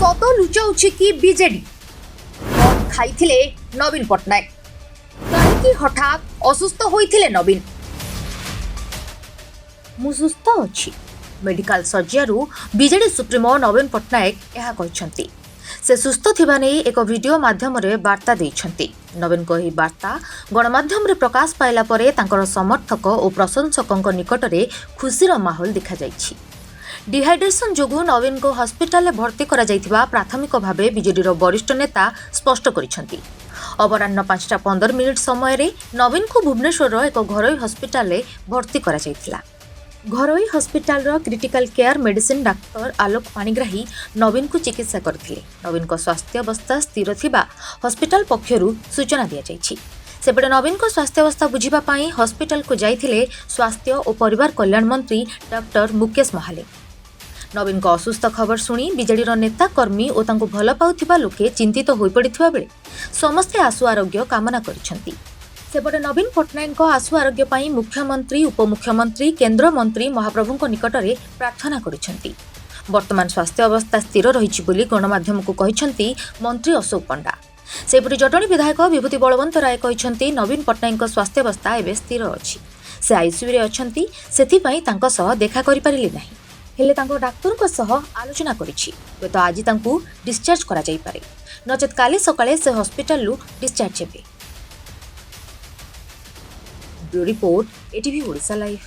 सत लुचाऊछि कि बीजेडी खाइथिले नवीन पट्टनायक कहीं हठात असुस्थ होइथिले नवीन मु सुस्थ अछि मेडिकल सर्जरी बीजेडी सुप्रीमो नवीन पट्टनायक यह कहते से सुस्थ थिबा नै एक वीडियो माध्यम रे वार्ता दैछंती। नवीन को ही वार्ता गणमाध्यम रे प्रकाश पाइला परे तांकर समर्थक और प्रशंसकों निकट रे खुशीर माहौल देखा जाइछि। डिहाइड्रेशन जोगु नवीन को हॉस्पिटल भर्ती करा जाइथिबा प्राथमिक भावे बीजेडी वरिष्ठ नेता स्पष्ट करिसेंती। अपराह्न 5:15 समय रे नवीन को भुवनेश्वर एक घरोई हॉस्पिटल भर्ती करा जाइथिला। घरोई hospital critical care medicine doctor Alok Panigrahi Naveen को चिकित्सा करथिले। नवीन को स्वास्थ्य अवस्था स्थिर थिबा हॉस्पिटल पक्षरु सूचना दिया जाइछि। सेपटे नवीन को स्वास्थ्य अवस्था बुझिबा पई हॉस्पिटल को जाइथिले स्वास्थ्य और परिवार कल्याण मंत्री डॉक्टर मुकेश महाले। नवीन को असुस्थ खबर शुणी बीजेडी नेता कर्मी और तांको भल पाउथिबा लोके चिंतित होई पड़िथिबा बेले समस्ते आशु आरोग्य कामना करिसेंती। सेपटे नवीन पट्टनायक आशु आरोग्य पाई मुख्यमंत्री उपमुख्यमंत्री केंद्र मंत्री महाप्रभु निकट में प्रार्थना करिसेंती। वर्तमान स्वास्थ्य अवस्था स्थिर रही बोली गणमाध्यम को कहिसेंती मंत्री अशोक पंडा। सेपटे जटणी विधायक विभूति बलवंत राय कहिसेंती नवीन पट्टनायक स्वास्थ्य अवस्था एवं स्थिर अछि। से आईसीयू रे अछंती सेथिपई तांको सह देखा करि परिले नाही हेले तांको डाक्टर को सह आलोचना करिछि। तो आज तांको डिस्चार्ज करा जाई पारे नचेत काली सकाळे से हॉस्पिटल लु डिस्चार्ज हेबे। Bureau report ATV Odisha live.